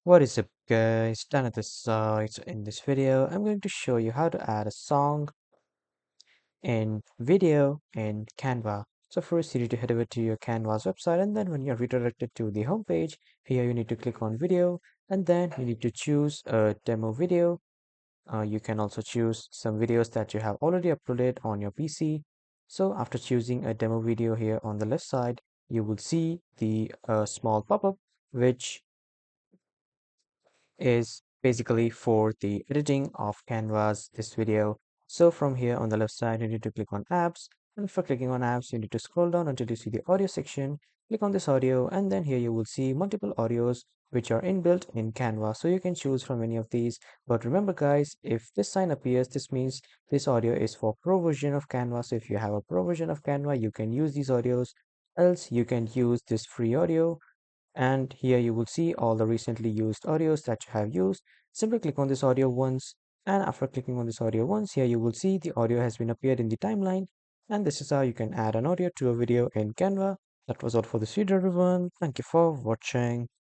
What is up, guys? Dan at the side. So in this video, I'm going to show you how to add a song and video in Canva. So first, you need to head over to your Canva's website, and then when you're redirected to the home page, here you need to click on video, and then you need to choose a demo video. You can also choose some videos that you have already uploaded on your PC. So after choosing a demo video here on the left side, you will see the small pop-up which is basically for the editing of Canvas this video. So from here on the left side, you need to click on apps. And for clicking on apps, you need to scroll down until you see the audio section. Click on this audio, and then here you will see multiple audios which are inbuilt in Canva. So you can choose from any of these. But remember, guys, if this sign appears, this means this audio is for pro version of Canva. So if you have a pro version of Canva, you can use these audios. Else, you can use this free audio, and here you will see all the recently used audios that you have used. Simply click on this audio once, and after clicking on this audio once, here you will see the audio has been appeared in the timeline. And this is how you can add an audio to a video in Canva. That was all for this video, everyone. Thank you for watching.